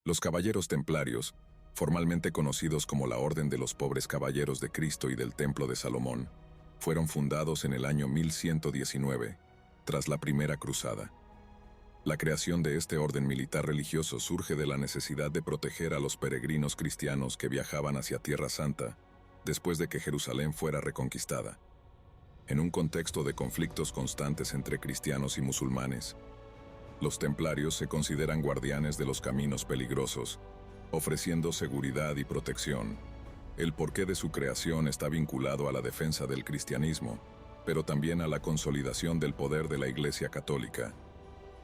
Los Caballeros Templarios, formalmente conocidos como la Orden de los Pobres Caballeros de Cristo y del Templo de Salomón, fueron fundados en el año 1119, tras la Primera Cruzada. La creación de este orden militar religioso surge de la necesidad de proteger a los peregrinos cristianos que viajaban hacia Tierra Santa después de que Jerusalén fuera reconquistada. En un contexto de conflictos constantes entre cristianos y musulmanes, los templarios se consideran guardianes de los caminos peligrosos, ofreciendo seguridad y protección. El porqué de su creación está vinculado a la defensa del cristianismo, pero también a la consolidación del poder de la Iglesia Católica.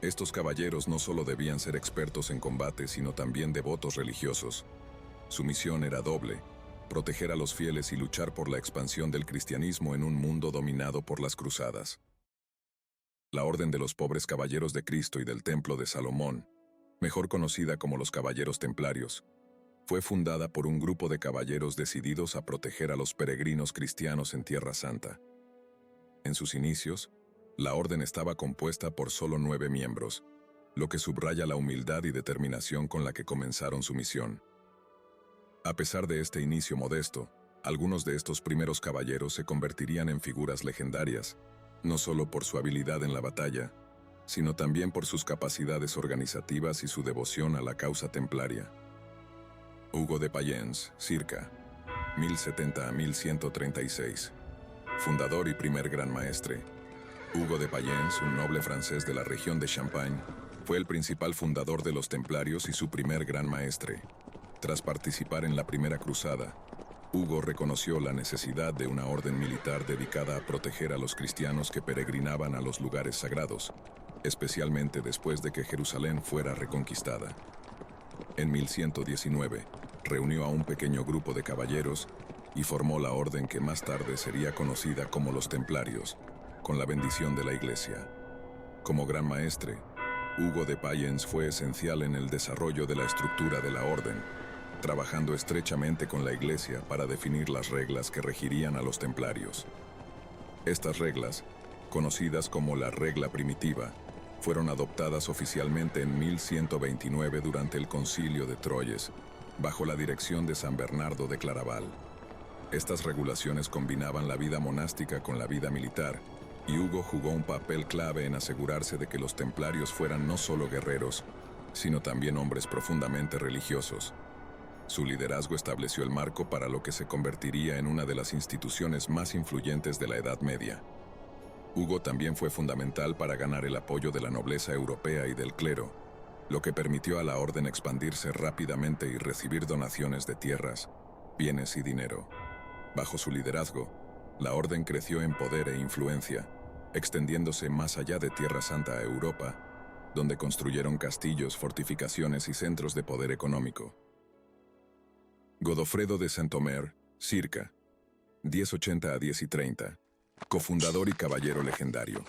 Estos caballeros no solo debían ser expertos en combate, sino también devotos religiosos. Su misión era doble: proteger a los fieles y luchar por la expansión del cristianismo en un mundo dominado por las cruzadas. La Orden de los Pobres Caballeros de Cristo y del Templo de Salomón, mejor conocida como los Caballeros Templarios, fue fundada por un grupo de caballeros decididos a proteger a los peregrinos cristianos en Tierra Santa. En sus inicios, la orden estaba compuesta por solo 9 miembros, lo que subraya la humildad y determinación con la que comenzaron su misión. A pesar de este inicio modesto, algunos de estos primeros caballeros se convertirían en figuras legendarias, no solo por su habilidad en la batalla, sino también por sus capacidades organizativas y su devoción a la causa templaria. Hugo de Payens, circa 1070 a 1136. Fundador y primer gran maestre. Hugo de Payens, un noble francés de la región de Champagne, fue el principal fundador de los templarios y su primer gran maestre. Tras participar en la Primera Cruzada, Hugo reconoció la necesidad de una orden militar dedicada a proteger a los cristianos que peregrinaban a los lugares sagrados, especialmente después de que Jerusalén fuera reconquistada. En 1119, reunió a un pequeño grupo de caballeros y formó la orden que más tarde sería conocida como los Templarios, con la bendición de la Iglesia. Como gran maestre, Hugo de Payens fue esencial en el desarrollo de la estructura de la orden, trabajando estrechamente con la Iglesia para definir las reglas que regirían a los templarios. Estas reglas, conocidas como la Regla Primitiva, fueron adoptadas oficialmente en 1129 durante el Concilio de Troyes, bajo la dirección de San Bernardo de Claraval. Estas regulaciones combinaban la vida monástica con la vida militar, y Hugo jugó un papel clave en asegurarse de que los templarios fueran no solo guerreros, sino también hombres profundamente religiosos. Su liderazgo estableció el marco para lo que se convertiría en una de las instituciones más influyentes de la Edad Media. Hugo también fue fundamental para ganar el apoyo de la nobleza europea y del clero, lo que permitió a la orden expandirse rápidamente y recibir donaciones de tierras, bienes y dinero. Bajo su liderazgo, la orden creció en poder e influencia, extendiéndose más allá de Tierra Santa a Europa, donde construyeron castillos, fortificaciones y centros de poder económico. Godofredo de Saint-Omer, circa 1080 a 1030, cofundador y caballero legendario.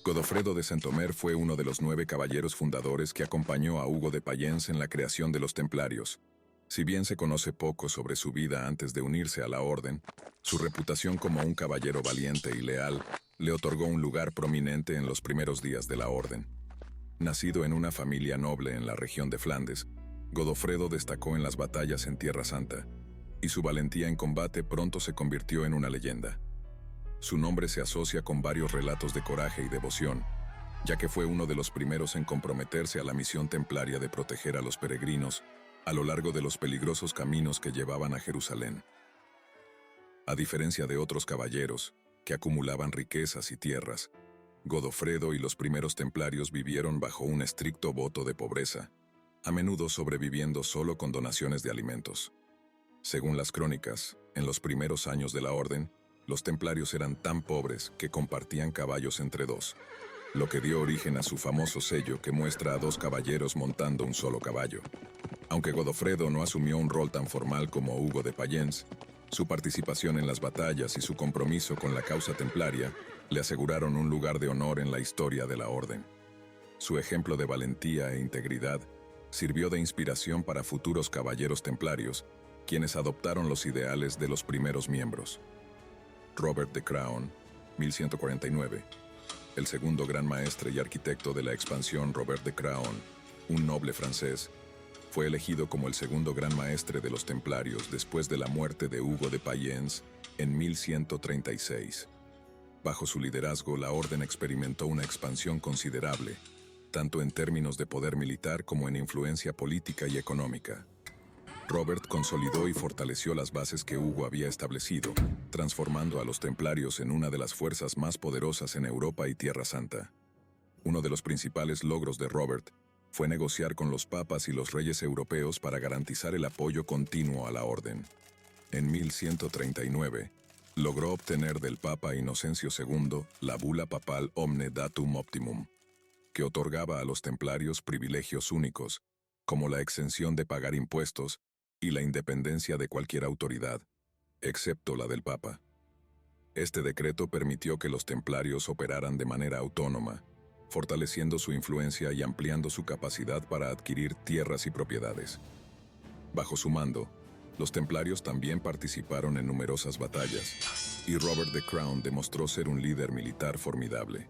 Godofredo de Saint-Omer fue uno de los 9 caballeros fundadores que acompañó a Hugo de Payens en la creación de los templarios. Si bien se conoce poco sobre su vida antes de unirse a la orden, su reputación como un caballero valiente y leal le otorgó un lugar prominente en los primeros días de la orden. Nacido en una familia noble en la región de Flandes, Godofredo destacó en las batallas en Tierra Santa, y su valentía en combate pronto se convirtió en una leyenda. Su nombre se asocia con varios relatos de coraje y devoción, ya que fue uno de los primeros en comprometerse a la misión templaria de proteger a los peregrinos a lo largo de los peligrosos caminos que llevaban a Jerusalén. A diferencia de otros caballeros, que acumulaban riquezas y tierras, Godofredo y los primeros templarios vivieron bajo un estricto voto de pobreza, a menudo sobreviviendo solo con donaciones de alimentos. Según las crónicas, en los primeros años de la orden, los templarios eran tan pobres que compartían caballos entre 2, lo que dio origen a su famoso sello que muestra a 2 caballeros montando un solo caballo. Aunque Godofredo no asumió un rol tan formal como Hugo de Payens, su participación en las batallas y su compromiso con la causa templaria le aseguraron un lugar de honor en la historia de la orden. Su ejemplo de valentía e integridad sirvió de inspiración para futuros caballeros templarios, quienes adoptaron los ideales de los primeros miembros. Robert de Craon, 1149. El segundo gran maestre y arquitecto de la expansión, Robert de Craon, un noble francés, Fue elegido como el segundo gran maestre de los templarios después de la muerte de Hugo de Payens en 1136. Bajo su liderazgo, la orden experimentó una expansión considerable, tanto en términos de poder militar como en influencia política y económica. Robert consolidó y fortaleció las bases que Hugo había establecido, transformando a los templarios en una de las fuerzas más poderosas en Europa y Tierra Santa. Uno de los principales logros de Robert fue negociar con los papas y los reyes europeos para garantizar el apoyo continuo a la orden. En 1139, logró obtener del Papa Inocencio II la bula papal Omne Datum Optimum, que otorgaba a los templarios privilegios únicos, como la exención de pagar impuestos y la independencia de cualquier autoridad, excepto la del Papa. Este decreto permitió que los templarios operaran de manera autónoma, fortaleciendo su influencia y ampliando su capacidad para adquirir tierras y propiedades. Bajo su mando, los templarios también participaron en numerosas batallas, y Robert the Crown demostró ser un líder militar formidable.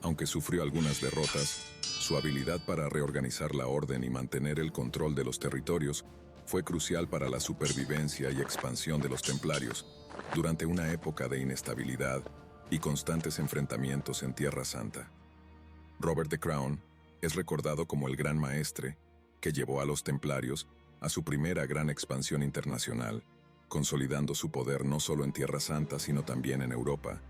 Aunque sufrió algunas derrotas, su habilidad para reorganizar la orden y mantener el control de los territorios fue crucial para la supervivencia y expansión de los templarios durante una época de inestabilidad y constantes enfrentamientos en Tierra Santa. Robert the Crown es recordado como el gran maestre que llevó a los templarios a su primera gran expansión internacional, consolidando su poder no solo en Tierra Santa sino también en Europa,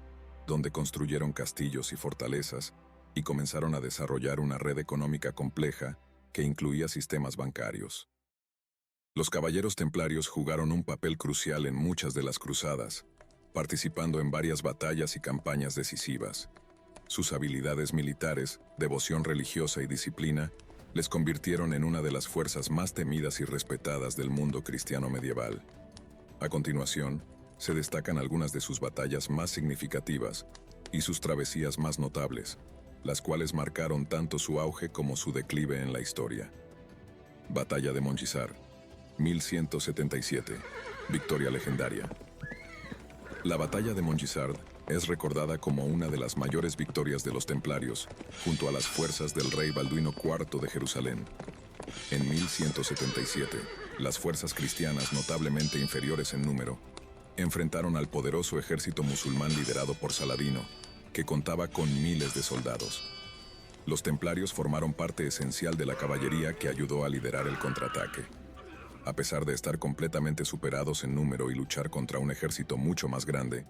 donde construyeron castillos y fortalezas y comenzaron a desarrollar una red económica compleja que incluía sistemas bancarios. Los caballeros templarios jugaron un papel crucial en muchas de las cruzadas, participando en varias batallas y campañas decisivas. Sus habilidades militares, devoción religiosa y disciplina les convirtieron en una de las fuerzas más temidas y respetadas del mundo cristiano medieval. A continuación, se destacan algunas de sus batallas más significativas y sus travesías más notables, las cuales marcaron tanto su auge como su declive en la historia. Batalla de Montgisard, 1177, victoria legendaria. La batalla de Montgisard es recordada como una de las mayores victorias de los templarios, junto a las fuerzas del rey Balduino IV de Jerusalén. En 1177, las fuerzas cristianas, notablemente inferiores en número, enfrentaron al poderoso ejército musulmán liderado por Saladino, que contaba con miles de soldados. Los templarios formaron parte esencial de la caballería que ayudó a liderar el contraataque. A pesar de estar completamente superados en número y luchar contra un ejército mucho más grande,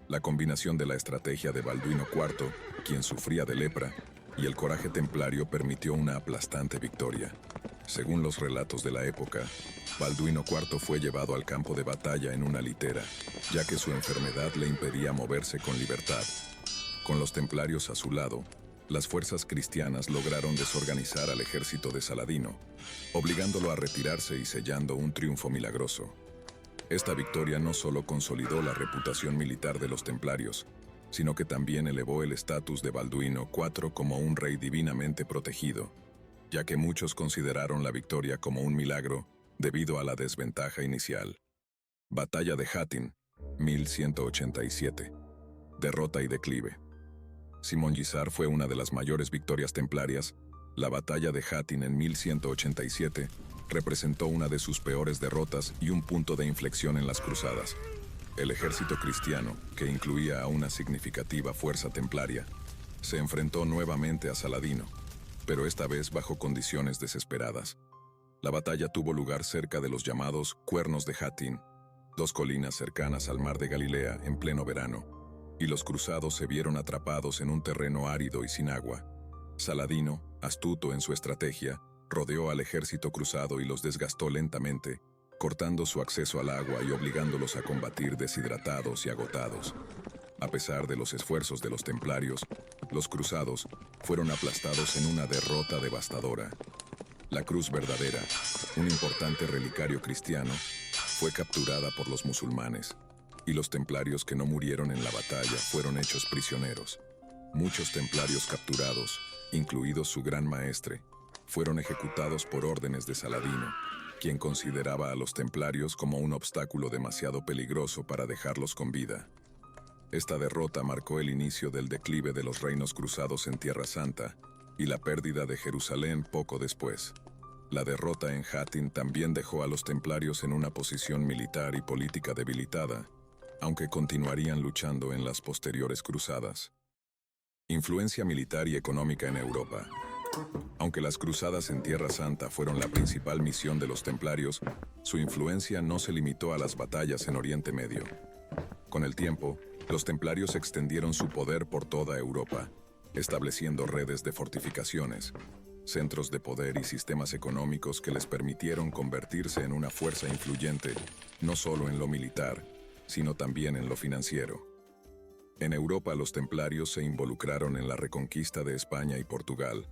la combinación de la estrategia de Balduino IV, quien sufría de lepra, y el coraje templario permitió una aplastante victoria. Según los relatos de la época, Balduino IV fue llevado al campo de batalla en una litera, ya que su enfermedad le impedía moverse con libertad. Con los templarios a su lado, las fuerzas cristianas lograron desorganizar al ejército de Saladino, obligándolo a retirarse y sellando un triunfo milagroso. Esta victoria no solo consolidó la reputación militar de los templarios, sino que también elevó el estatus de Balduino IV como un rey divinamente protegido, ya que muchos consideraron la victoria como un milagro debido a la desventaja inicial. Batalla de Hattin, 1187. Derrota y declive. Si Montgisard fue una de las mayores victorias templarias, la batalla de Hattin en 1187 representó una de sus peores derrotas y un punto de inflexión en las cruzadas. El ejército cristiano, que incluía a una significativa fuerza templaria, se enfrentó nuevamente a Saladino, pero esta vez bajo condiciones desesperadas. La batalla tuvo lugar cerca de los llamados Cuernos de Hattin, dos colinas cercanas al mar de Galilea en pleno verano, y los cruzados se vieron atrapados en un terreno árido y sin agua. Saladino, astuto en su estrategia, rodeó al ejército cruzado y los desgastó lentamente, cortando su acceso al agua y obligándolos a combatir deshidratados y agotados. A pesar de los esfuerzos de los templarios, los cruzados fueron aplastados en una derrota devastadora. La cruz verdadera, un importante relicario cristiano, fue capturada por los musulmanes, y los templarios que no murieron en la batalla fueron hechos prisioneros. Muchos templarios capturados, incluidos su gran maestre, fueron ejecutados por órdenes de Saladino, quien consideraba a los templarios como un obstáculo demasiado peligroso para dejarlos con vida. Esta derrota marcó el inicio del declive de los reinos cruzados en Tierra Santa y la pérdida de Jerusalén poco después. La derrota en Hattin también dejó a los templarios en una posición militar y política debilitada, aunque continuarían luchando en las posteriores cruzadas. Influencia militar y económica en Europa. Aunque las cruzadas en Tierra Santa fueron la principal misión de los templarios, su influencia no se limitó a las batallas en Oriente Medio. Con el tiempo, los templarios extendieron su poder por toda Europa, estableciendo redes de fortificaciones, centros de poder y sistemas económicos que les permitieron convertirse en una fuerza influyente, no solo en lo militar, sino también en lo financiero. En Europa, los templarios se involucraron en la reconquista de España y Portugal,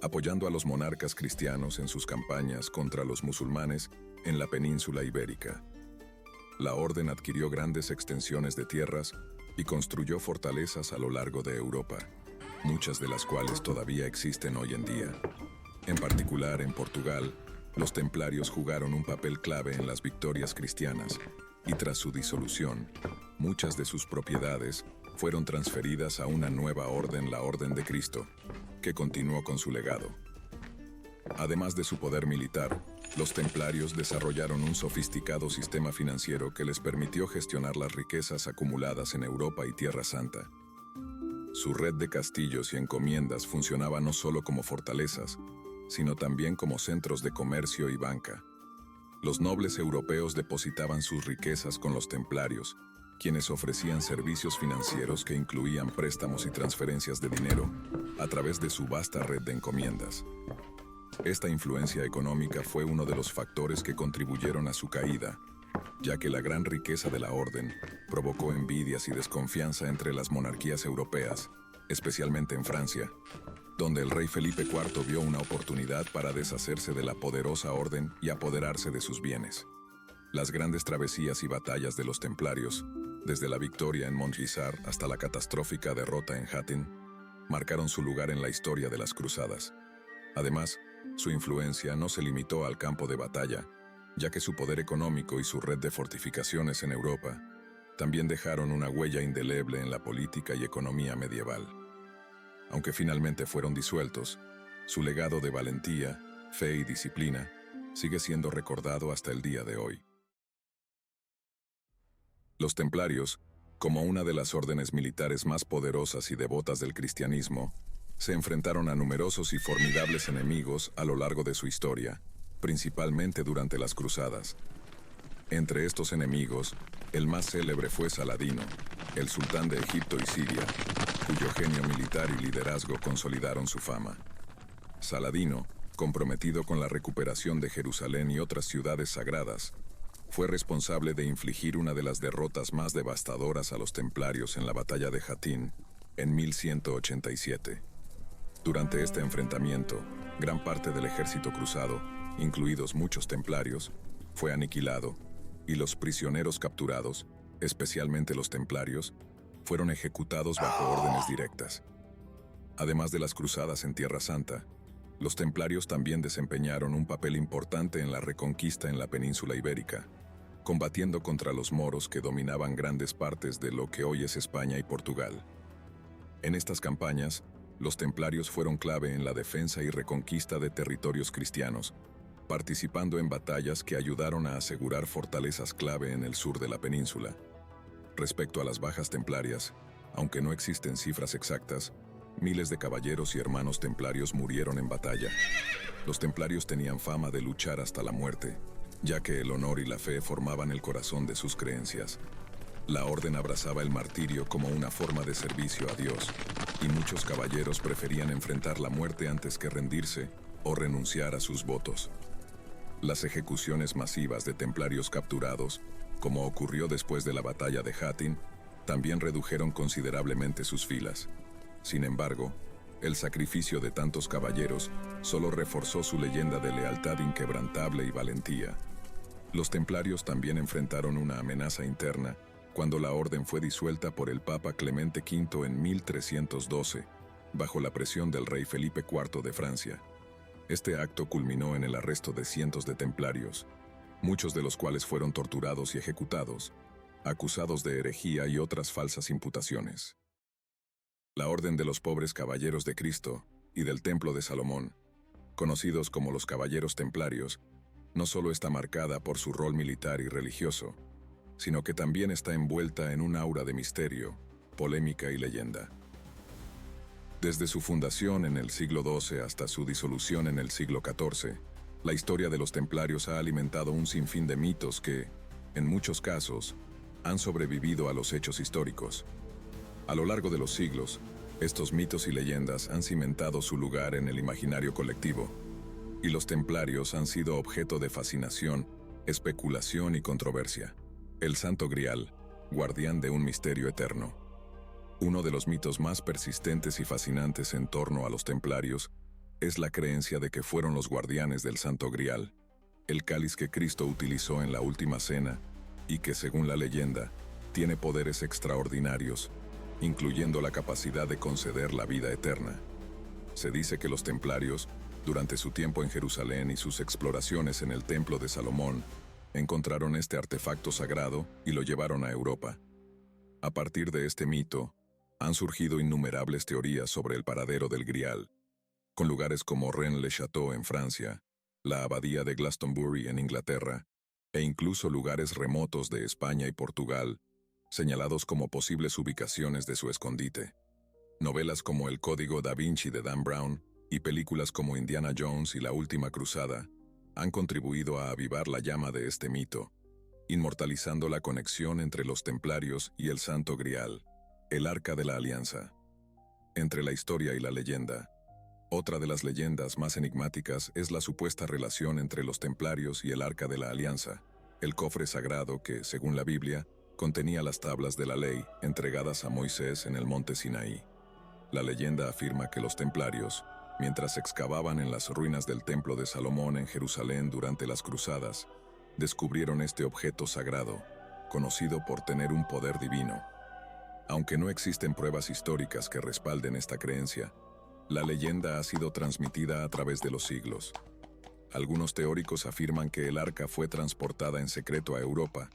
apoyando a los monarcas cristianos en sus campañas contra los musulmanes en la península ibérica. La orden adquirió grandes extensiones de tierras y construyó fortalezas a lo largo de Europa, muchas de las cuales todavía existen hoy en día. En particular, en Portugal, los templarios jugaron un papel clave en las victorias cristianas, y tras su disolución, muchas de sus propiedades fueron transferidas a una nueva orden, la Orden de Cristo, que continuó con su legado. Además de su poder militar, los templarios desarrollaron un sofisticado sistema financiero que les permitió gestionar las riquezas acumuladas en Europa y Tierra Santa. Su red de castillos y encomiendas funcionaba no solo como fortalezas, sino también como centros de comercio y banca. Los nobles europeos depositaban sus riquezas con los templarios, quienes ofrecían servicios financieros que incluían préstamos y transferencias de dinero a través de su vasta red de encomiendas. Esta influencia económica fue uno de los factores que contribuyeron a su caída, ya que la gran riqueza de la orden provocó envidias y desconfianza entre las monarquías europeas, especialmente en Francia, donde el rey Felipe IV vio una oportunidad para deshacerse de la poderosa orden y apoderarse de sus bienes. Las grandes travesías y batallas de los templarios, desde la victoria en Montgisard hasta la catastrófica derrota en Hattin, marcaron su lugar en la historia de las cruzadas. Además, su influencia no se limitó al campo de batalla, ya que su poder económico y su red de fortificaciones en Europa también dejaron una huella indeleble en la política y economía medieval. Aunque finalmente fueron disueltos, su legado de valentía, fe y disciplina sigue siendo recordado hasta el día de hoy. Los templarios, como una de las órdenes militares más poderosas y devotas del cristianismo, se enfrentaron a numerosos y formidables enemigos a lo largo de su historia, principalmente durante las cruzadas. Entre estos enemigos, el más célebre fue Saladino, el sultán de Egipto y Siria, cuyo genio militar y liderazgo consolidaron su fama. Saladino, comprometido con la recuperación de Jerusalén y otras ciudades sagradas, fue responsable de infligir una de las derrotas más devastadoras a los templarios en la batalla de Hattin en 1187. Durante este enfrentamiento, gran parte del ejército cruzado, incluidos muchos templarios, fue aniquilado, y los prisioneros capturados, especialmente los templarios, fueron ejecutados bajo órdenes directas. Además de las cruzadas en Tierra Santa, los templarios también desempeñaron un papel importante en la reconquista en la península ibérica, combatiendo contra los moros que dominaban grandes partes de lo que hoy es España y Portugal. En estas campañas, los templarios fueron clave en la defensa y reconquista de territorios cristianos, participando en batallas que ayudaron a asegurar fortalezas clave en el sur de la península. Respecto a las bajas templarias, aunque no existen cifras exactas, miles de caballeros y hermanos templarios murieron en batalla. Los templarios tenían fama de luchar hasta la muerte, ya que el honor y la fe formaban el corazón de sus creencias. La orden abrazaba el martirio como una forma de servicio a Dios, y muchos caballeros preferían enfrentar la muerte antes que rendirse o renunciar a sus votos. Las ejecuciones masivas de templarios capturados, como ocurrió después de la batalla de Hattin, también redujeron considerablemente sus filas. Sin embargo, el sacrificio de tantos caballeros solo reforzó su leyenda de lealtad inquebrantable y valentía. Los templarios también enfrentaron una amenaza interna cuando la orden fue disuelta por el Papa Clemente V en 1312, bajo la presión del rey Felipe IV de Francia. Este acto culminó en el arresto de cientos de templarios, muchos de los cuales fueron torturados y ejecutados, acusados de herejía y otras falsas imputaciones. La Orden de los Pobres Caballeros de Cristo y del Templo de Salomón conocidos como los Caballeros Templarios, no solo está marcada por su rol militar y religioso, sino que también está envuelta en un aura de misterio, polémica y leyenda. Desde su fundación en el siglo XII hasta su disolución en el siglo XIV, la historia de los templarios ha alimentado un sinfín de mitos que, en muchos casos, han sobrevivido a los hechos históricos. A lo largo de los siglos, estos mitos y leyendas han cimentado su lugar en el imaginario colectivo, y los templarios han sido objeto de fascinación, especulación y controversia. El Santo Grial, guardián de un misterio eterno. Uno de los mitos más persistentes y fascinantes en torno a los templarios es la creencia de que fueron los guardianes del Santo Grial, el cáliz que Cristo utilizó en la Última Cena y que, según la leyenda, tiene poderes extraordinarios, incluyendo la capacidad de conceder la vida eterna. Se dice que los templarios, durante su tiempo en Jerusalén y sus exploraciones en el Templo de Salomón, encontraron este artefacto sagrado y lo llevaron a Europa. A partir de este mito, han surgido innumerables teorías sobre el paradero del Grial, con lugares como Rennes-le-Château en Francia, la abadía de Glastonbury en Inglaterra, e incluso lugares remotos de España y Portugal, señalados como posibles ubicaciones de su escondite. Novelas como El Código da Vinci de Dan Brown y películas como Indiana Jones y La Última Cruzada han contribuido a avivar la llama de este mito, inmortalizando la conexión entre los templarios y el Santo Grial, el Arca de la Alianza. Entre la historia y la leyenda, otra de las leyendas más enigmáticas es la supuesta relación entre los templarios y el Arca de la Alianza, el cofre sagrado que, según la Biblia, contenía las tablas de la ley entregadas a Moisés en el monte Sinaí. La leyenda afirma que los templarios, mientras excavaban en las ruinas del Templo de Salomón en Jerusalén durante las Cruzadas, descubrieron este objeto sagrado, conocido por tener un poder divino. Aunque no existen pruebas históricas que respalden esta creencia, la leyenda ha sido transmitida a través de los siglos. Algunos teóricos afirman que el arca fue transportada en secreto a Europa,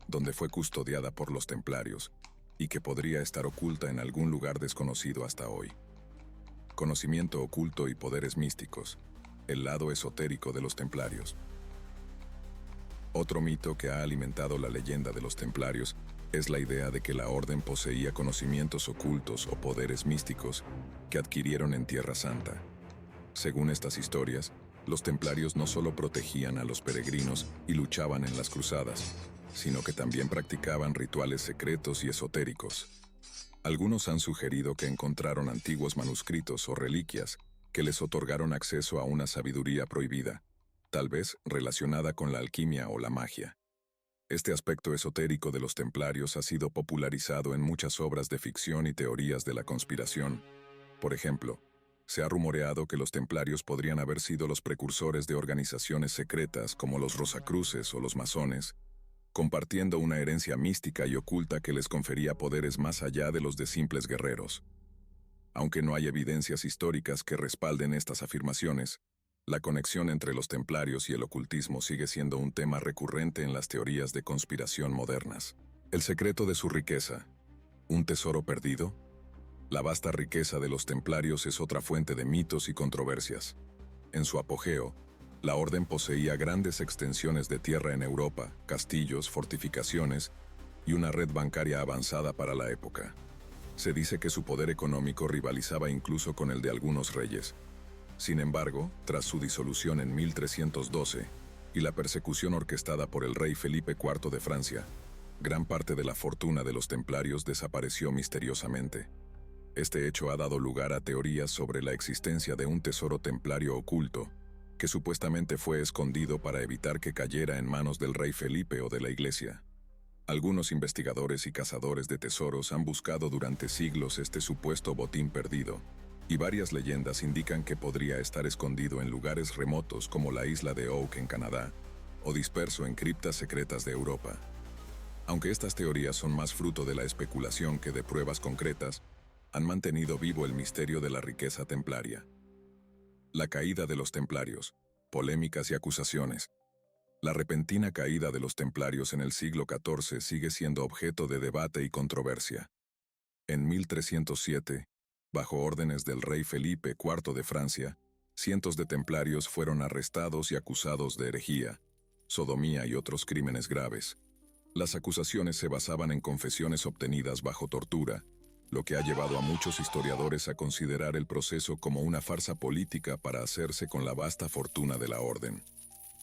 donde fue custodiada por los templarios, y que podría estar oculta en algún lugar desconocido hasta hoy. Conocimiento oculto y poderes místicos, el lado esotérico de los templarios. Otro mito que ha alimentado la leyenda de los templarios es la idea de que la orden poseía conocimientos ocultos o poderes místicos que adquirieron en Tierra Santa. Según estas historias, los templarios no solo protegían a los peregrinos y luchaban en las cruzadas, sino que también practicaban rituales secretos y esotéricos. Algunos han sugerido que encontraron antiguos manuscritos o reliquias que les otorgaron acceso a una sabiduría prohibida, tal vez relacionada con la alquimia o la magia. Este aspecto esotérico de los templarios ha sido popularizado en muchas obras de ficción y teorías de la conspiración. Por ejemplo, se ha rumoreado que los templarios podrían haber sido los precursores de organizaciones secretas como los Rosacruces o los masones, compartiendo una herencia mística y oculta que les confería poderes más allá de los de simples guerreros. Aunque no hay evidencias históricas que respalden estas afirmaciones, la conexión entre los templarios y el ocultismo sigue siendo un tema recurrente en las teorías de conspiración modernas. El secreto de su riqueza. ¿Un tesoro perdido? La vasta riqueza de los templarios es otra fuente de mitos y controversias. En su apogeo, la orden poseía grandes extensiones de tierra en Europa, castillos, fortificaciones y una red bancaria avanzada para la época. Se dice que su poder económico rivalizaba incluso con el de algunos reyes. Sin embargo, tras su disolución en 1312 y la persecución orquestada por el rey Felipe IV de Francia, gran parte de la fortuna de los templarios desapareció misteriosamente. Este hecho ha dado lugar a teorías sobre la existencia de un tesoro templario oculto, que supuestamente fue escondido para evitar que cayera en manos del rey Felipe o de la Iglesia. Algunos investigadores y cazadores de tesoros han buscado durante siglos este supuesto botín perdido, y varias leyendas indican que podría estar escondido en lugares remotos como la isla de Oak en Canadá, o disperso en criptas secretas de Europa. Aunque estas teorías son más fruto de la especulación que de pruebas concretas, han mantenido vivo el misterio de la riqueza templaria. La caída de los templarios, polémicas y acusaciones. La repentina caída de los templarios en el siglo XIV sigue siendo objeto de debate y controversia. En 1307, bajo órdenes del rey Felipe IV de Francia, Cientos de templarios fueron arrestados y acusados de herejía, sodomía y otros crímenes graves. Las acusaciones se basaban en confesiones obtenidas bajo tortura, lo que ha llevado a muchos historiadores a considerar el proceso como una farsa política para hacerse con la vasta fortuna de la orden.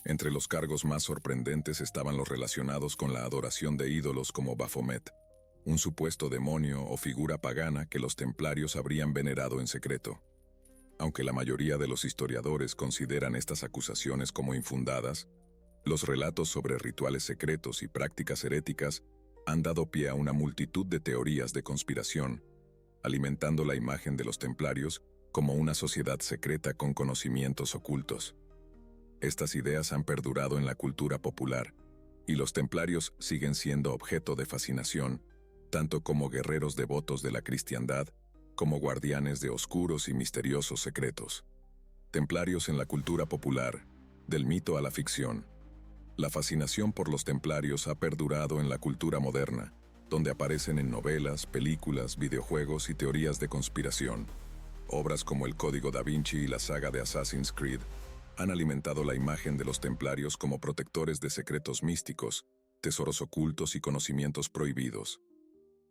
Entre los cargos más sorprendentes estaban los relacionados con la adoración de ídolos como Baphomet, un supuesto demonio o figura pagana que los templarios habrían venerado en secreto. Aunque la mayoría de los historiadores consideran estas acusaciones como infundadas, los relatos sobre rituales secretos y prácticas heréticas han dado pie a una multitud de teorías de conspiración, alimentando la imagen de los templarios como una sociedad secreta con conocimientos ocultos. Estas ideas han perdurado en la cultura popular, y los templarios siguen siendo objeto de fascinación, tanto como guerreros devotos de la cristiandad, como guardianes de oscuros y misteriosos secretos. Templarios en la cultura popular, del mito a la ficción. La fascinación por los templarios ha perdurado en la cultura moderna, donde aparecen en novelas, películas, videojuegos y teorías de conspiración. Obras como El Código Da Vinci y la saga de Assassin's Creed han alimentado la imagen de los templarios como protectores de secretos místicos, tesoros ocultos y conocimientos prohibidos.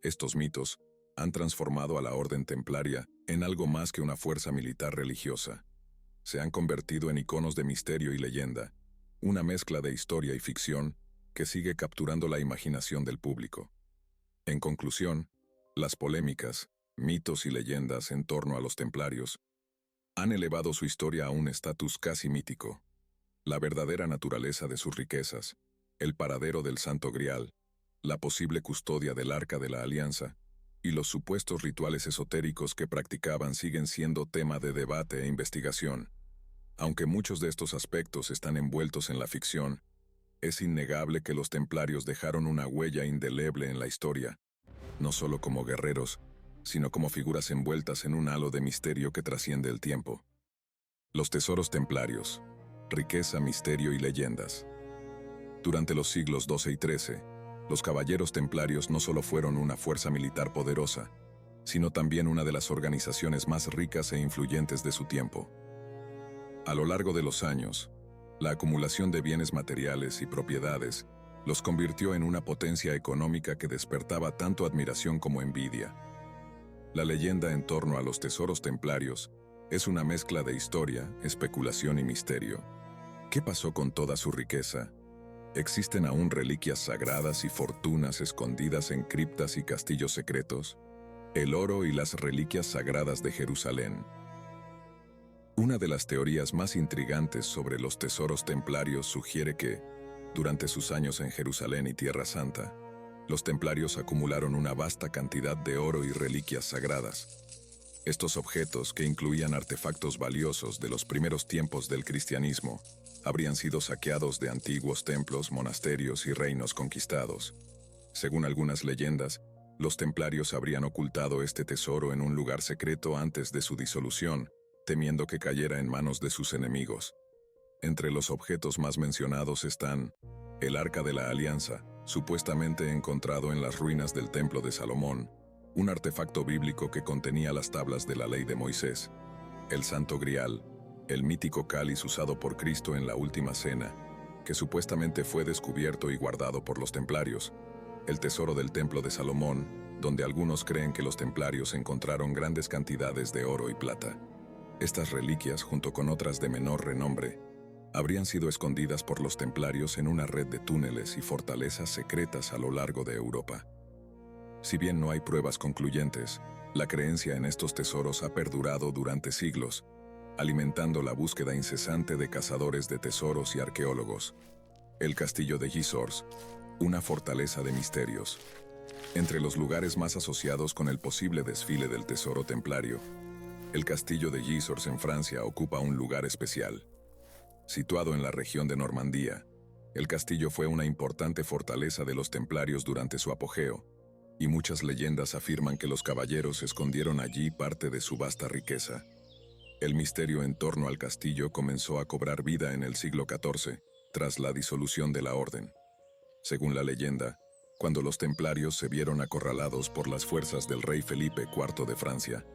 Estos mitos han transformado a la orden templaria en algo más que una fuerza militar religiosa. Se han convertido en iconos de misterio y leyenda, una mezcla de historia y ficción que sigue capturando la imaginación del público. En conclusión, las polémicas, mitos y leyendas en torno a los templarios han elevado su historia a un estatus casi mítico. La verdadera naturaleza de sus riquezas, el paradero del Santo Grial, la posible custodia del Arca de la Alianza y los supuestos rituales esotéricos que practicaban siguen siendo tema de debate e investigación. Aunque muchos de estos aspectos están envueltos en la ficción, es innegable que los templarios dejaron una huella indeleble en la historia, no solo como guerreros, sino como figuras envueltas en un halo de misterio que trasciende el tiempo. Los tesoros templarios, riqueza, misterio y leyendas. Durante los siglos XII y XIII, los caballeros templarios no solo fueron una fuerza militar poderosa, sino también una de las organizaciones más ricas e influyentes de su tiempo. A lo largo de los años, la acumulación de bienes materiales y propiedades los convirtió en una potencia económica que despertaba tanto admiración como envidia. La leyenda en torno a los tesoros templarios es una mezcla de historia, especulación y misterio. ¿Qué pasó con toda su riqueza? ¿Existen aún reliquias sagradas y fortunas escondidas en criptas y castillos secretos? El oro y las reliquias sagradas de Jerusalén. Una de las teorías más intrigantes sobre los tesoros templarios sugiere que, durante sus años en Jerusalén y Tierra Santa, los templarios acumularon una vasta cantidad de oro y reliquias sagradas. Estos objetos, que incluían artefactos valiosos de los primeros tiempos del cristianismo, habrían sido saqueados de antiguos templos, monasterios y reinos conquistados. Según algunas leyendas, los templarios habrían ocultado este tesoro en un lugar secreto antes de su disolución, temiendo que cayera en manos de sus enemigos. Entre los objetos más mencionados están el Arca de la Alianza, supuestamente encontrado en las ruinas del Templo de Salomón, un artefacto bíblico que contenía las tablas de la ley de Moisés, el Santo Grial, el mítico cáliz usado por Cristo en la Última Cena, que supuestamente fue descubierto y guardado por los templarios, el tesoro del Templo de Salomón, donde algunos creen que los templarios encontraron grandes cantidades de oro y plata. Estas reliquias, junto con otras de menor renombre, habrían sido escondidas por los templarios en una red de túneles y fortalezas secretas a lo largo de Europa. Si bien no hay pruebas concluyentes, la creencia en estos tesoros ha perdurado durante siglos, alimentando la búsqueda incesante de cazadores de tesoros y arqueólogos. El castillo de Gisors, una fortaleza de misterios. Entre los lugares más asociados con el posible desfile del tesoro templario, el castillo de Gisors en Francia ocupa un lugar especial. Situado en la región de Normandía, el castillo fue una importante fortaleza de los templarios durante su apogeo, y muchas leyendas afirman que los caballeros escondieron allí parte de su vasta riqueza. El misterio en torno al castillo comenzó a cobrar vida en el siglo XIV, tras la disolución de la orden. Según la leyenda, cuando los templarios se vieron acorralados por las fuerzas del rey Felipe IV de Francia,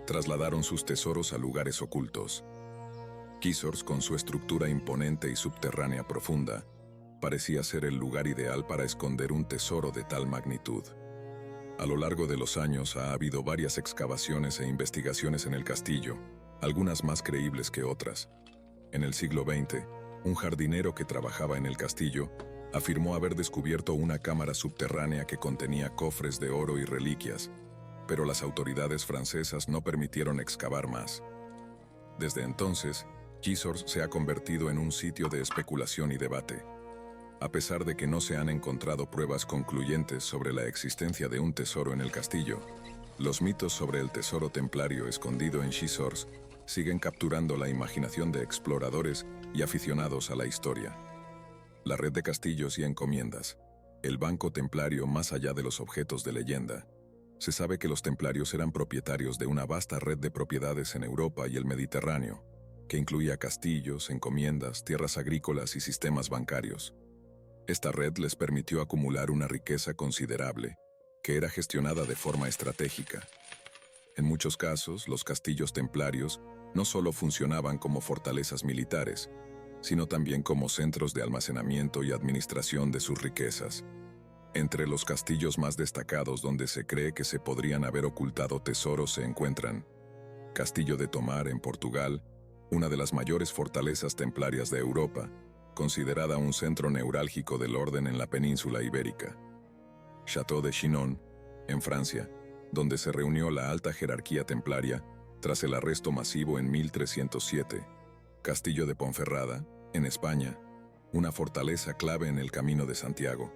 trasladaron sus tesoros a lugares ocultos. Gisors, con su estructura imponente y subterránea profunda, parecía ser el lugar ideal para esconder un tesoro de tal magnitud. A lo largo de los años ha habido varias excavaciones e investigaciones en el castillo, algunas más creíbles que otras. En el siglo XX, un jardinero que trabajaba en el castillo afirmó haber descubierto una cámara subterránea que contenía cofres de oro y reliquias, pero las autoridades francesas no permitieron excavar más. Desde entonces, Gisors se ha convertido en un sitio de especulación y debate. A pesar de que no se han encontrado pruebas concluyentes sobre la existencia de un tesoro en el castillo, los mitos sobre el tesoro templario escondido en Gisors siguen capturando la imaginación de exploradores y aficionados a la historia. La red de castillos y encomiendas, el banco templario más allá de los objetos de leyenda. Se sabe que los templarios eran propietarios de una vasta red de propiedades en Europa y el Mediterráneo, que incluía castillos, encomiendas, tierras agrícolas y sistemas bancarios. Esta red les permitió acumular una riqueza considerable, que era gestionada de forma estratégica. En muchos casos, los castillos templarios no solo funcionaban como fortalezas militares, sino también como centros de almacenamiento y administración de sus riquezas. Entre los castillos más destacados donde se cree que se podrían haber ocultado tesoros se encuentran Castillo de Tomar en Portugal, una de las mayores fortalezas templarias de Europa, considerada un centro neurálgico del orden en la península ibérica. Château de Chinon, en Francia, donde se reunió la alta jerarquía templaria tras el arresto masivo en 1307. Castillo de Ponferrada, en España, una fortaleza clave en el Camino de Santiago,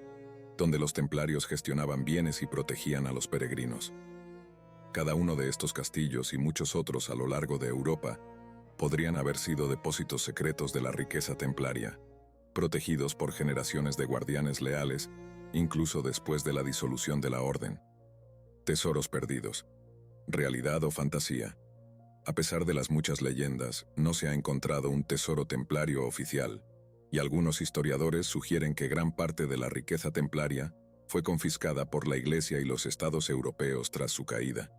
donde los templarios gestionaban bienes y protegían a los peregrinos. Cada uno de estos castillos y muchos otros a lo largo de Europa podrían haber sido depósitos secretos de la riqueza templaria, protegidos por generaciones de guardianes leales, incluso después de la disolución de la orden. Tesoros perdidos. ¿Realidad o fantasía? A pesar de las muchas leyendas, no se ha encontrado un tesoro templario oficial, y algunos historiadores sugieren que gran parte de la riqueza templaria fue confiscada por la Iglesia y los estados europeos tras su caída.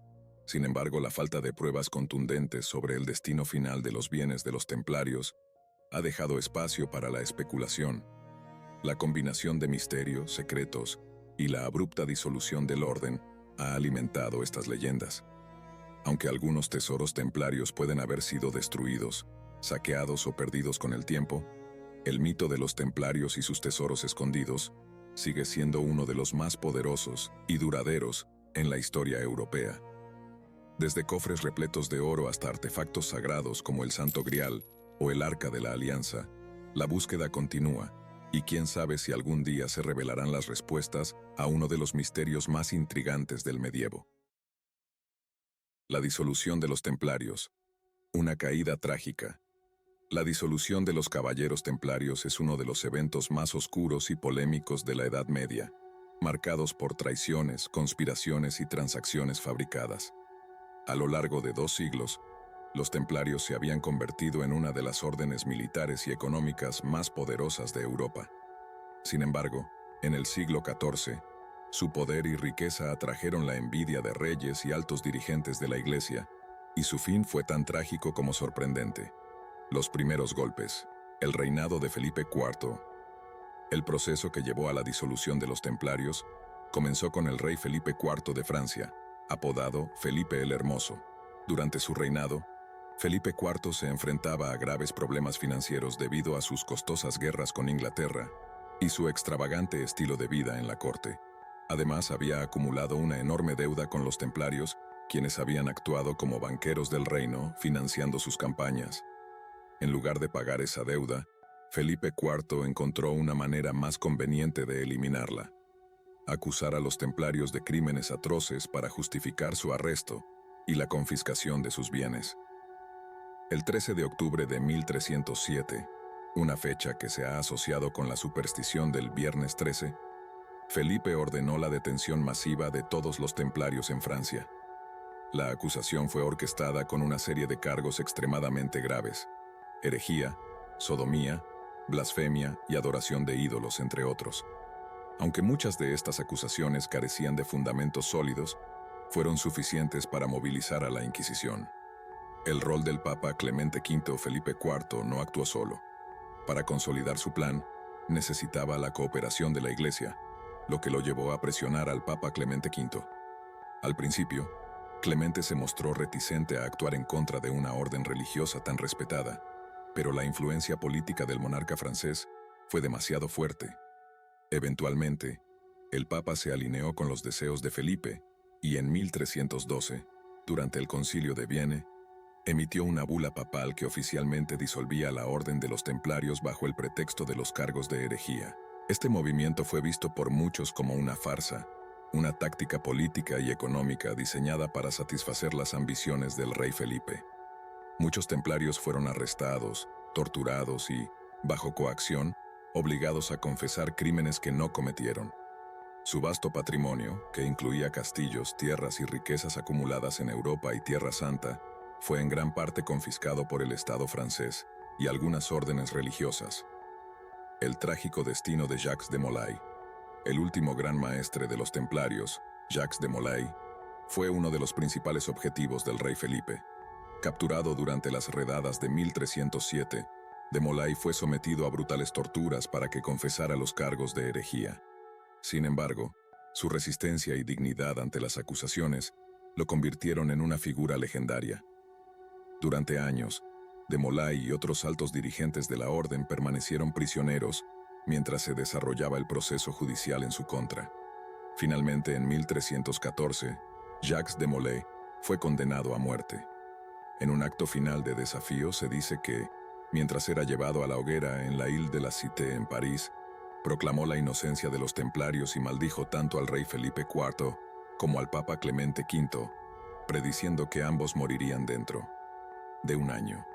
Sin embargo, la falta de pruebas contundentes sobre el destino final de los bienes de los templarios ha dejado espacio para la especulación. La combinación de misterios, secretos y la abrupta disolución del orden ha alimentado estas leyendas. Aunque algunos tesoros templarios pueden haber sido destruidos, saqueados o perdidos con el tiempo, el mito de los templarios y sus tesoros escondidos sigue siendo uno de los más poderosos y duraderos en la historia europea. Desde cofres repletos de oro hasta artefactos sagrados como el Santo Grial o el Arca de la Alianza, la búsqueda continúa, y quién sabe si algún día se revelarán las respuestas a uno de los misterios más intrigantes del medievo. La disolución de los templarios. Una caída trágica. La disolución de los caballeros templarios es uno de los eventos más oscuros y polémicos de la Edad Media, marcados por traiciones, conspiraciones y transacciones fabricadas. A lo largo de 2 siglos, los templarios se habían convertido en una de las órdenes militares y económicas más poderosas de Europa. Sin embargo, en el siglo XIV, su poder y riqueza atrajeron la envidia de reyes y altos dirigentes de la Iglesia, y su fin fue tan trágico como sorprendente. Los primeros golpes. El reinado de Felipe IV. El proceso que llevó a la disolución de los templarios comenzó con el rey Felipe IV de Francia, apodado Felipe el Hermoso. Durante su reinado, Felipe IV se enfrentaba a graves problemas financieros debido a sus costosas guerras con Inglaterra y su extravagante estilo de vida en la corte. Además, había acumulado una enorme deuda con los templarios, quienes habían actuado como banqueros del reino, financiando sus campañas. En lugar de pagar esa deuda, Felipe IV encontró una manera más conveniente de eliminarla: acusar a los templarios de crímenes atroces para justificar su arresto y la confiscación de sus bienes. El 13 de octubre de 1307, una fecha que se ha asociado con la superstición del Viernes 13, Felipe ordenó la detención masiva de todos los templarios en Francia. La acusación fue orquestada con una serie de cargos extremadamente graves: herejía, sodomía, blasfemia y adoración de ídolos, entre otros. Aunque muchas de estas acusaciones carecían de fundamentos sólidos, fueron suficientes para movilizar a la Inquisición. El rol del Papa Clemente V Felipe IV no actuó solo. Para consolidar su plan, necesitaba la cooperación de la Iglesia, lo que lo llevó a presionar al Papa Clemente V. Al principio, Clemente se mostró reticente a actuar en contra de una orden religiosa tan respetada, pero la influencia política del monarca francés fue demasiado fuerte. Eventualmente, el Papa se alineó con los deseos de Felipe y en 1312, durante el Concilio de Vienne, emitió una bula papal que oficialmente disolvía la Orden de los Templarios bajo el pretexto de los cargos de herejía. Este movimiento fue visto por muchos como una farsa, una táctica política y económica diseñada para satisfacer las ambiciones del rey Felipe. Muchos templarios fueron arrestados, torturados y, bajo coacción, obligados a confesar crímenes que no cometieron. Su vasto patrimonio, que incluía castillos, tierras y riquezas acumuladas en Europa y Tierra Santa, fue en gran parte confiscado por el Estado francés y algunas órdenes religiosas. El trágico destino de Jacques de Molay, el último gran maestre de los templarios, Jacques de Molay, fue uno de los principales objetivos del rey Felipe. Capturado durante las redadas de 1307, de Molay fue sometido a brutales torturas para que confesara los cargos de herejía. Sin embargo, su resistencia y dignidad ante las acusaciones lo convirtieron en una figura legendaria. Durante años, de Molay y otros altos dirigentes de la orden permanecieron prisioneros mientras se desarrollaba el proceso judicial en su contra. Finalmente, en 1314, Jacques de Molay fue condenado a muerte. En un acto final de desafío se dice que, mientras era llevado a la hoguera en la Ile de la Cité en París, proclamó la inocencia de los templarios y maldijo tanto al rey Felipe IV como al Papa Clemente V, prediciendo que ambos morirían dentro de un año.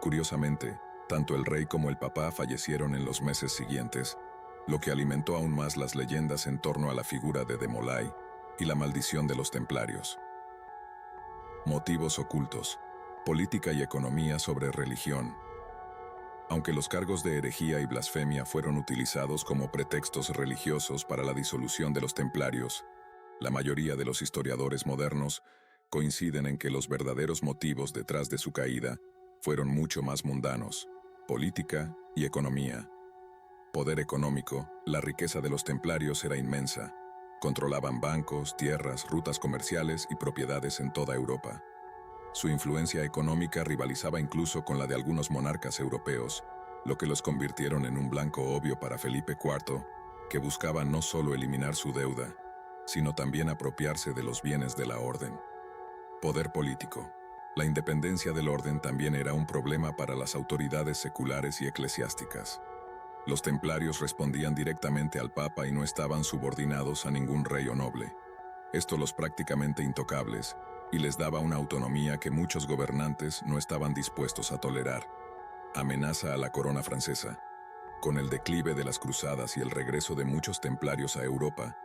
Curiosamente, tanto el rey como el Papa fallecieron en los meses siguientes, lo que alimentó aún más las leyendas en torno a la figura de Molay y la maldición de los templarios. Motivos ocultos, política y economía sobre religión. Aunque los cargos de herejía y blasfemia fueron utilizados como pretextos religiosos para la disolución de los templarios, la mayoría de los historiadores modernos coinciden en que los verdaderos motivos detrás de su caída fueron mucho más mundanos: política y economía. Poder económico, la riqueza de los templarios era inmensa. Controlaban bancos, tierras, rutas comerciales y propiedades en toda Europa. Su influencia económica rivalizaba incluso con la de algunos monarcas europeos, lo que los convirtieron en un blanco obvio para Felipe IV, que buscaba no solo eliminar su deuda, sino también apropiarse de los bienes de la orden. Poder político. La independencia del orden también era un problema para las autoridades seculares y eclesiásticas. Los templarios respondían directamente al Papa y no estaban subordinados a ningún rey o noble. Esto los prácticamente intocables, y les daba una autonomía que muchos gobernantes no estaban dispuestos a tolerar. Amenaza a la corona francesa. Con el declive de las cruzadas y el regreso de muchos templarios a Europa,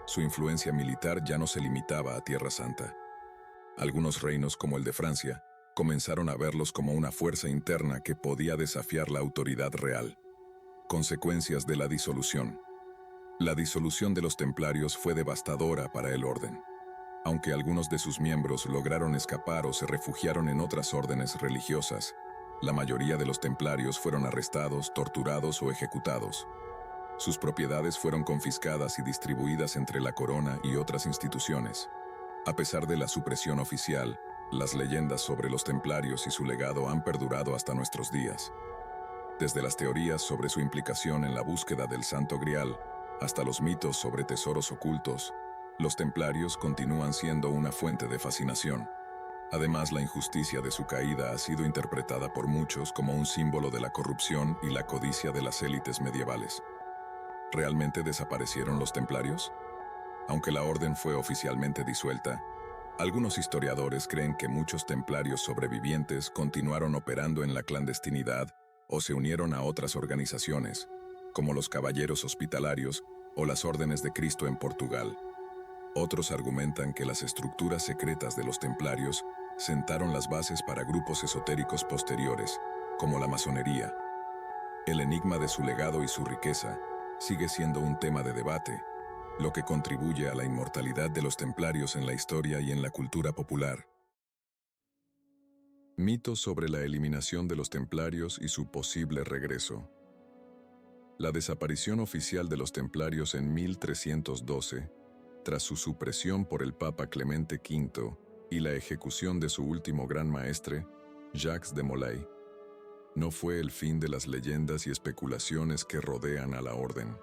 su influencia militar ya no se limitaba a Tierra Santa. Algunos reinos, como el de Francia, comenzaron a verlos como una fuerza interna que podía desafiar la autoridad real. Consecuencias de la disolución. La disolución de los templarios fue devastadora para el orden. Aunque algunos de sus miembros lograron escapar o se refugiaron en otras órdenes religiosas, la mayoría de los templarios fueron arrestados, torturados o ejecutados. Sus propiedades fueron confiscadas y distribuidas entre la corona y otras instituciones. A pesar de la supresión oficial, las leyendas sobre los templarios y su legado han perdurado hasta nuestros días. Desde las teorías sobre su implicación en la búsqueda del Santo Grial, hasta los mitos sobre tesoros ocultos, los templarios continúan siendo una fuente de fascinación. Además, la injusticia de su caída ha sido interpretada por muchos como un símbolo de la corrupción y la codicia de las élites medievales. ¿Realmente desaparecieron los templarios? Aunque la orden fue oficialmente disuelta, algunos historiadores creen que muchos templarios sobrevivientes continuaron operando en la clandestinidad o se unieron a otras organizaciones, como los Caballeros Hospitalarios o las Órdenes de Cristo en Portugal. Otros argumentan que las estructuras secretas de los templarios sentaron las bases para grupos esotéricos posteriores, como la masonería. El enigma de su legado y su riqueza sigue siendo un tema de debate, lo que contribuye a la inmortalidad de los templarios en la historia y en la cultura popular. Mitos sobre la eliminación de los templarios y su posible regreso. La desaparición oficial de los templarios en 1312, tras su supresión por el Papa Clemente V y la ejecución de su último gran maestre, Jacques de Molay, no fue el fin de las leyendas y especulaciones que rodean a la orden.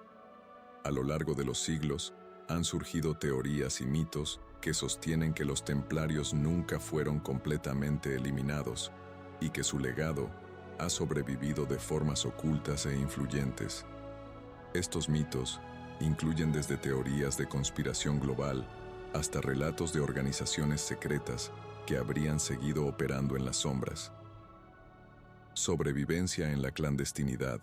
A lo largo de los siglos, han surgido teorías y mitos que sostienen que los templarios nunca fueron completamente eliminados y que su legado ha sobrevivido de formas ocultas e influyentes. Estos mitos incluyen desde teorías de conspiración global hasta relatos de organizaciones secretas que habrían seguido operando en las sombras. Sobrevivencia en la clandestinidad.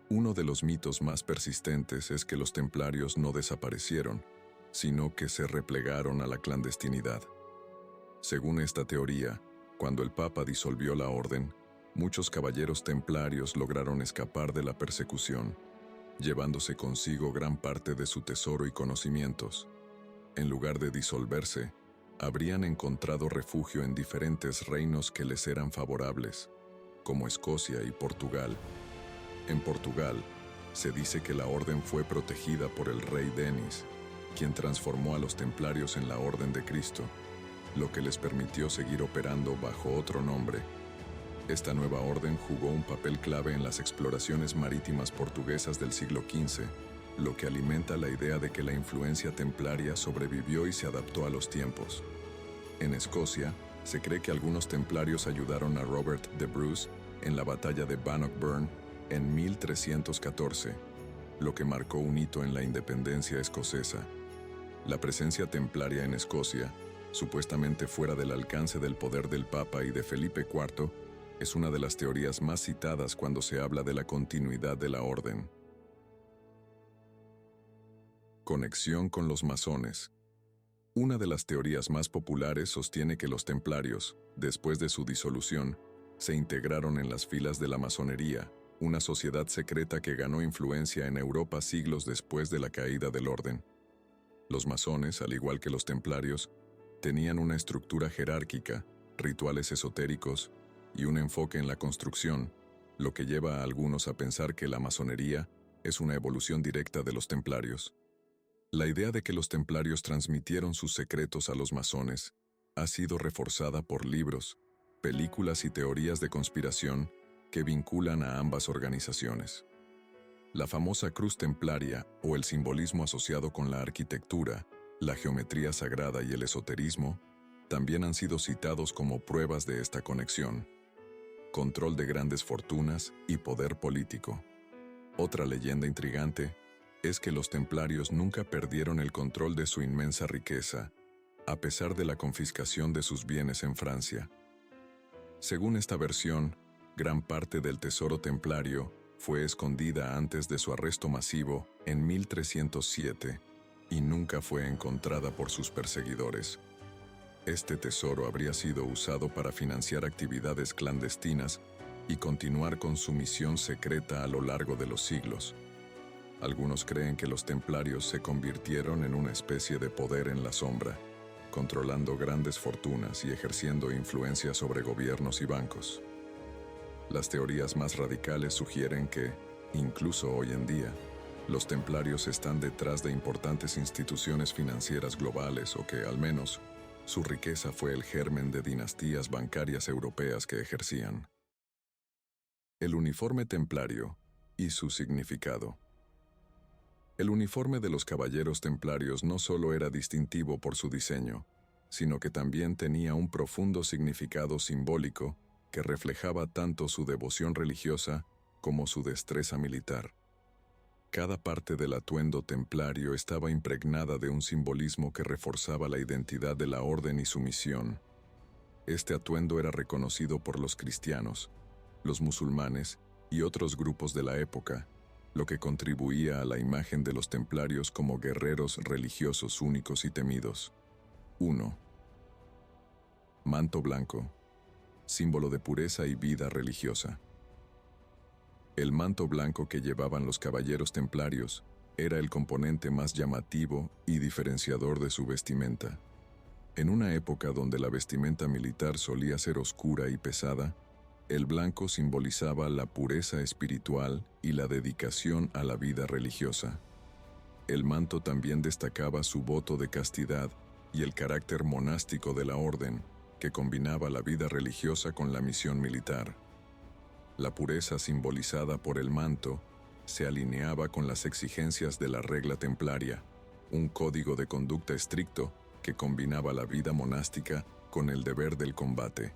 Uno de los mitos más persistentes es que los templarios no desaparecieron, sino que se replegaron a la clandestinidad. Según esta teoría, cuando el Papa disolvió la orden, muchos caballeros templarios lograron escapar de la persecución, llevándose consigo gran parte de su tesoro y conocimientos. En lugar de disolverse, habrían encontrado refugio en diferentes reinos que les eran favorables, como Escocia y Portugal. En Portugal, se dice que la orden fue protegida por el rey Denis, quien transformó a los templarios en la Orden de Cristo, lo que les permitió seguir operando bajo otro nombre. Esta nueva orden jugó un papel clave en las exploraciones marítimas portuguesas del siglo XV, lo que alimenta la idea de que la influencia templaria sobrevivió y se adaptó a los tiempos. En Escocia, se cree que algunos templarios ayudaron a Robert de Bruce en la batalla de Bannockburn en 1314, lo que marcó un hito en la independencia escocesa. La presencia templaria en Escocia, supuestamente fuera del alcance del poder del Papa y de Felipe IV, es una de las teorías más citadas cuando se habla de la continuidad de la orden. Conexión con los masones. Una de las teorías más populares sostiene que los templarios, después de su disolución, se integraron en las filas de la masonería, una sociedad secreta que ganó influencia en Europa siglos después de la caída del orden. Los masones, al igual que los templarios, tenían una estructura jerárquica, rituales esotéricos y un enfoque en la construcción, lo que lleva a algunos a pensar que la masonería es una evolución directa de los templarios. La idea de que los templarios transmitieron sus secretos a los masones ha sido reforzada por libros, películas y teorías de conspiración que vinculan a ambas organizaciones. La famosa cruz templaria o el simbolismo asociado con la arquitectura, la geometría sagrada y el esoterismo también han sido citados como pruebas de esta conexión. Control de grandes fortunas y poder político. Otra leyenda intrigante es que los templarios nunca perdieron el control de su inmensa riqueza, a pesar de la confiscación de sus bienes en Francia. Según esta versión, gran parte del tesoro templario fue escondida antes de su arresto masivo en 1307 y nunca fue encontrada por sus perseguidores. Este tesoro habría sido usado para financiar actividades clandestinas y continuar con su misión secreta a lo largo de los siglos. Algunos creen que los templarios se convirtieron en una especie de poder en la sombra, controlando grandes fortunas y ejerciendo influencia sobre gobiernos y bancos. Las teorías más radicales sugieren que, incluso hoy en día, los templarios están detrás de importantes instituciones financieras globales o que, al menos, su riqueza fue el germen de dinastías bancarias europeas que ejercían. El uniforme templario y su significado. El uniforme de los caballeros templarios no solo era distintivo por su diseño, sino que también tenía un profundo significado simbólico que reflejaba tanto su devoción religiosa como su destreza militar. Cada parte del atuendo templario estaba impregnada de un simbolismo que reforzaba la identidad de la orden y su misión. Este atuendo era reconocido por los cristianos, los musulmanes y otros grupos de la época, lo que contribuía a la imagen de los templarios como guerreros religiosos únicos y temidos. 1. Manto blanco, símbolo de pureza y vida religiosa. El manto blanco que llevaban los caballeros templarios era el componente más llamativo y diferenciador de su vestimenta. En una época donde la vestimenta militar solía ser oscura y pesada, el blanco simbolizaba la pureza espiritual y la dedicación a la vida religiosa. El manto también destacaba su voto de castidad y el carácter monástico de la orden, que combinaba la vida religiosa con la misión militar. La pureza simbolizada por el manto se alineaba con las exigencias de la regla templaria, un código de conducta estricto que combinaba la vida monástica con el deber del combate.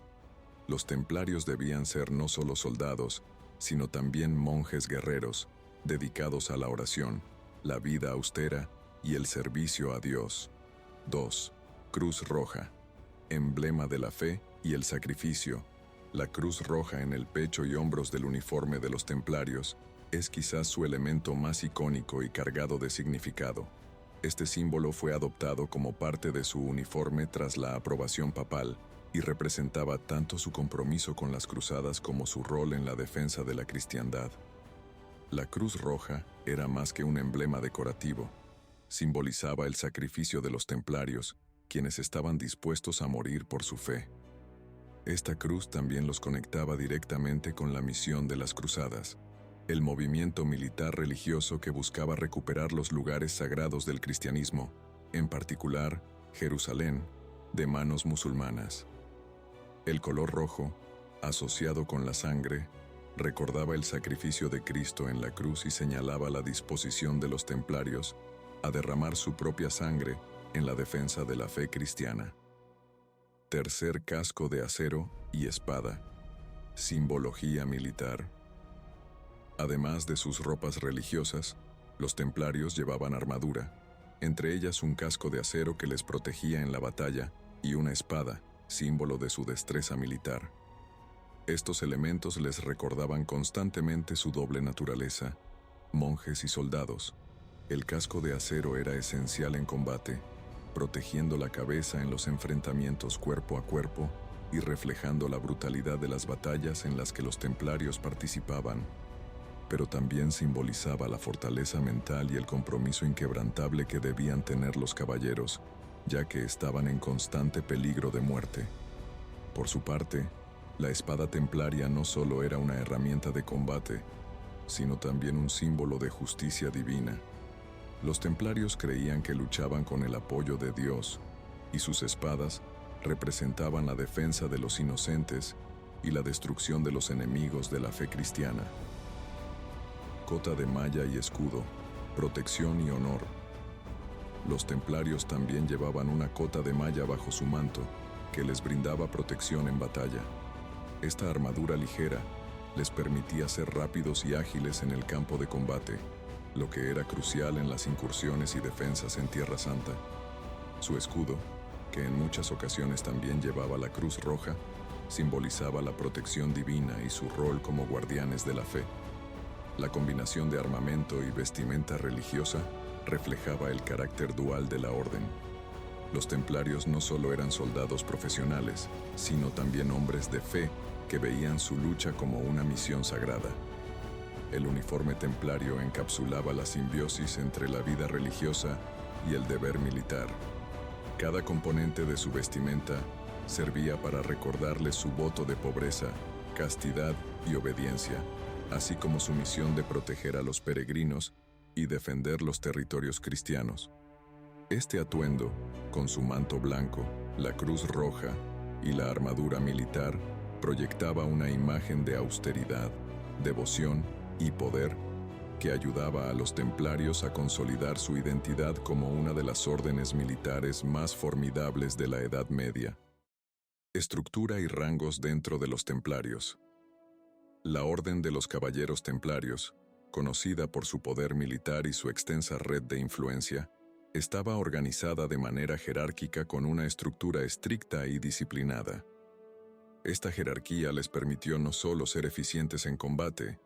Los templarios debían ser no solo soldados, sino también monjes guerreros, dedicados a la oración, la vida austera y el servicio a Dios. 2. Cruz roja. Emblema de la fe y el sacrificio. La cruz roja en el pecho y hombros del uniforme de los templarios es quizás su elemento más icónico y cargado de significado. Este símbolo fue adoptado como parte de su uniforme tras la aprobación papal y representaba tanto su compromiso con las cruzadas como su rol en la defensa de la cristiandad. La cruz roja era más que un emblema decorativo. Simbolizaba el sacrificio de los templarios, quienes estaban dispuestos a morir por su fe. Esta cruz también los conectaba directamente con la misión de las cruzadas, el movimiento militar religioso que buscaba recuperar los lugares sagrados del cristianismo, en particular Jerusalén, de manos musulmanas. El color rojo, asociado con la sangre, recordaba el sacrificio de Cristo en la cruz y señalaba la disposición de los templarios a derramar su propia sangre en la defensa de la fe cristiana. Tercer casco de acero y espada. Simbología militar. Además de sus ropas religiosas, los templarios llevaban armadura, entre ellas un casco de acero que les protegía en la batalla y una espada, símbolo de su destreza militar. Estos elementos les recordaban constantemente su doble naturaleza, monjes y soldados. El casco de acero era esencial en combate, protegiendo la cabeza en los enfrentamientos cuerpo a cuerpo y reflejando la brutalidad de las batallas en las que los templarios participaban. Pero también simbolizaba la fortaleza mental y el compromiso inquebrantable que debían tener los caballeros, ya que estaban en constante peligro de muerte. Por su parte, la espada templaria no solo era una herramienta de combate, sino también un símbolo de justicia divina. Los templarios creían que luchaban con el apoyo de Dios, y sus espadas representaban la defensa de los inocentes y la destrucción de los enemigos de la fe cristiana. Cota de malla y escudo, protección y honor. Los templarios también llevaban una cota de malla bajo su manto, que les brindaba protección en batalla. Esta armadura ligera les permitía ser rápidos y ágiles en el campo de combate, lo que era crucial en las incursiones y defensas en Tierra Santa. Su escudo, que en muchas ocasiones también llevaba la cruz roja, simbolizaba la protección divina y su rol como guardianes de la fe. La combinación de armamento y vestimenta religiosa reflejaba el carácter dual de la orden. Los templarios no solo eran soldados profesionales, sino también hombres de fe que veían su lucha como una misión sagrada. El uniforme templario encapsulaba la simbiosis entre la vida religiosa y el deber militar. Cada componente de su vestimenta servía para recordarles su voto de pobreza, castidad y obediencia, así como su misión de proteger a los peregrinos y defender los territorios cristianos. Este atuendo, con su manto blanco, la cruz roja y la armadura militar, proyectaba una imagen de austeridad, devoción y poder que ayudaba a los templarios a consolidar su identidad como una de las órdenes militares más formidables de la Edad Media. Estructura y rangos dentro de los templarios. La Orden de los Caballeros Templarios, conocida por su poder militar y su extensa red de influencia, estaba organizada de manera jerárquica con una estructura estricta y disciplinada. Esta jerarquía les permitió no solo ser eficientes en combate,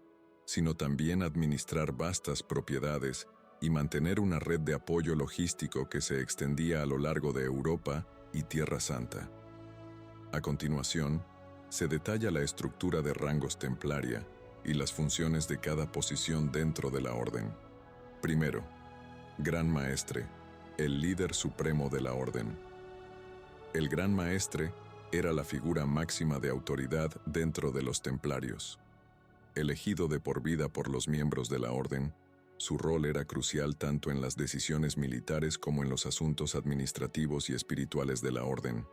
sino también administrar vastas propiedades y mantener una red de apoyo logístico que se extendía a lo largo de Europa y Tierra Santa. A continuación, se detalla la estructura de rangos templaria y las funciones de cada posición dentro de la orden. Primero, Gran Maestre, el líder supremo de la orden. El Gran Maestre era la figura máxima de autoridad dentro de los templarios. Elegido de por vida por los miembros de la orden, su rol era crucial tanto en las decisiones militares como en los asuntos administrativos y espirituales de la orden.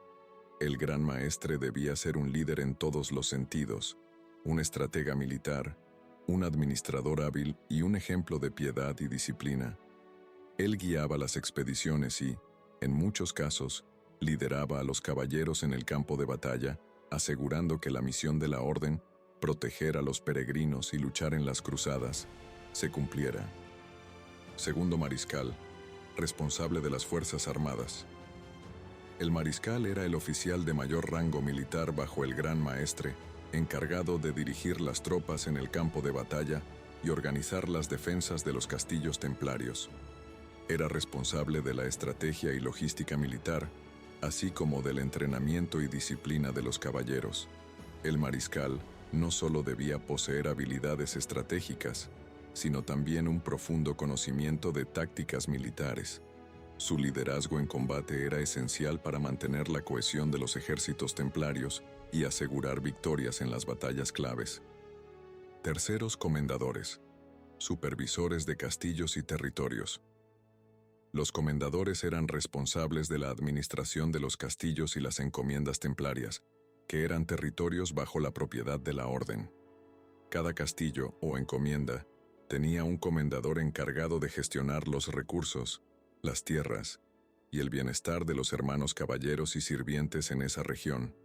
El Gran Maestre debía ser un líder en todos los sentidos, un estratega militar, un administrador hábil y un ejemplo de piedad y disciplina. Él guiaba las expediciones y, en muchos casos, lideraba a los caballeros en el campo de batalla, asegurando que la misión de la orden, proteger a los peregrinos y luchar en las cruzadas, se cumpliera. Segundo mariscal, responsable de las Fuerzas Armadas. El mariscal era el oficial de mayor rango militar bajo el Gran Maestre, encargado de dirigir las tropas en el campo de batalla y organizar las defensas de los castillos templarios. Era responsable de la estrategia y logística militar, así como del entrenamiento y disciplina de los caballeros. El mariscal no solo debía poseer habilidades estratégicas, sino también un profundo conocimiento de tácticas militares. Su liderazgo en combate era esencial para mantener la cohesión de los ejércitos templarios y asegurar victorias en las batallas claves. Terceros comendadores, supervisores de castillos y territorios. Los comendadores eran responsables de la administración de los castillos y las encomiendas templarias, que eran territorios bajo la propiedad de la orden. Cada castillo o encomienda tenía un comendador encargado de gestionar los recursos, las tierras y el bienestar de los hermanos caballeros y sirvientes en esa región.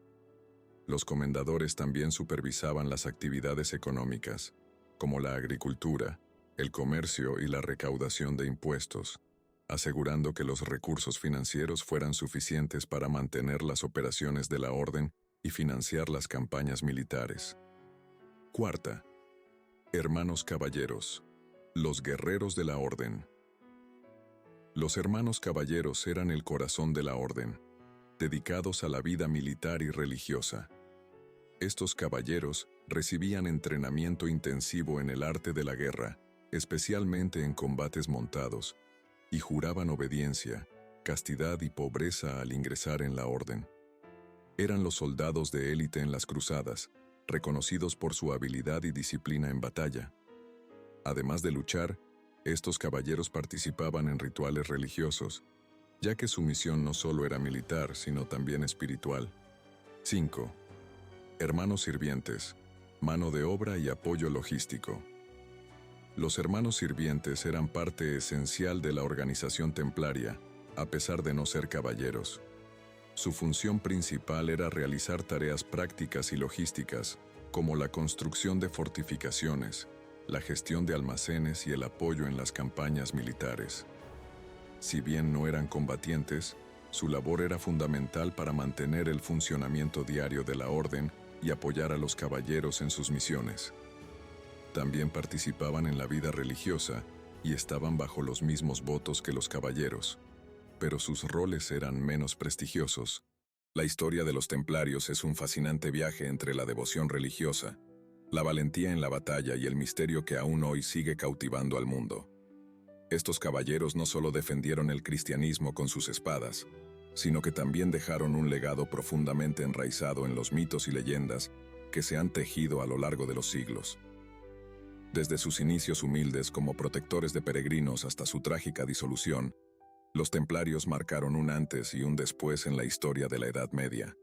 Los comendadores también supervisaban las actividades económicas, como la agricultura, el comercio y la recaudación de impuestos, asegurando que los recursos financieros fueran suficientes para mantener las operaciones de la orden y financiar las campañas militares. Cuarta, hermanos caballeros, los guerreros de la orden. Los hermanos caballeros eran el corazón de la orden, dedicados a la vida militar y religiosa. Estos caballeros recibían entrenamiento intensivo en el arte de la guerra, especialmente en combates montados, y juraban obediencia, castidad y pobreza al ingresar en la orden. Eran los soldados de élite en las cruzadas, reconocidos por su habilidad y disciplina en batalla. Además de luchar, estos caballeros participaban en rituales religiosos, ya que su misión no solo era militar, sino también espiritual. 5. Hermanos sirvientes, mano de obra y apoyo logístico. Los hermanos sirvientes eran parte esencial de la organización templaria, a pesar de no ser caballeros. Su función principal era realizar tareas prácticas y logísticas, como la construcción de fortificaciones, la gestión de almacenes y el apoyo en las campañas militares. Si bien no eran combatientes, su labor era fundamental para mantener el funcionamiento diario de la orden y apoyar a los caballeros en sus misiones. También participaban en la vida religiosa y estaban bajo los mismos votos que los caballeros, pero sus roles eran menos prestigiosos. La historia de los templarios es un fascinante viaje entre la devoción religiosa, la valentía en la batalla y el misterio que aún hoy sigue cautivando al mundo. Estos caballeros no solo defendieron el cristianismo con sus espadas, sino que también dejaron un legado profundamente enraizado en los mitos y leyendas que se han tejido a lo largo de los siglos. Desde sus inicios humildes como protectores de peregrinos hasta su trágica disolución, los templarios marcaron un antes y un después en la historia de la Edad Media.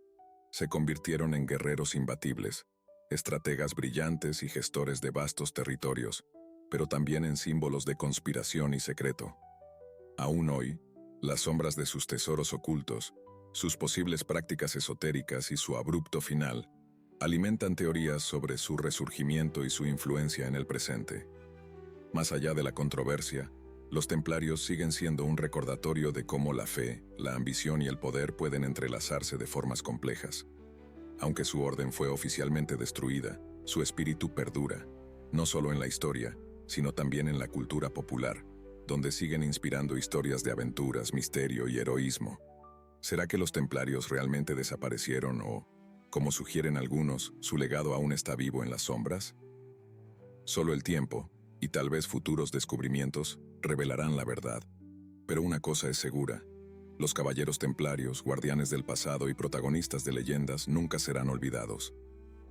Se convirtieron en guerreros imbatibles, estrategas brillantes y gestores de vastos territorios, pero también en símbolos de conspiración y secreto. Aún hoy, las sombras de sus tesoros ocultos, sus posibles prácticas esotéricas y su abrupto final, alimentan teorías sobre su resurgimiento y su influencia en el presente. Más allá de la controversia, los templarios siguen siendo un recordatorio de cómo la fe, la ambición y el poder pueden entrelazarse de formas complejas. Aunque su orden fue oficialmente destruida, su espíritu perdura, no solo en la historia, sino también en la cultura popular, donde siguen inspirando historias de aventuras, misterio y heroísmo. ¿Será que los templarios realmente desaparecieron o, como sugieren algunos, su legado aún está vivo en las sombras? Solo el tiempo, y tal vez futuros descubrimientos, revelarán la verdad. Pero una cosa es segura: Los caballeros templarios, guardianes del pasado y protagonistas de leyendas nunca serán olvidados.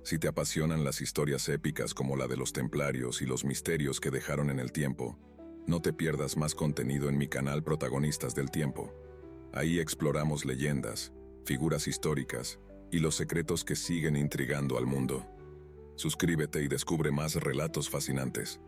Si te apasionan las historias épicas como la de los templarios y los misterios que dejaron en el tiempo, no te pierdas más contenido en mi canal Protagonistas del Tiempo. Ahí exploramos leyendas, figuras históricas y los secretos que siguen intrigando al mundo. Suscríbete y descubre más relatos fascinantes.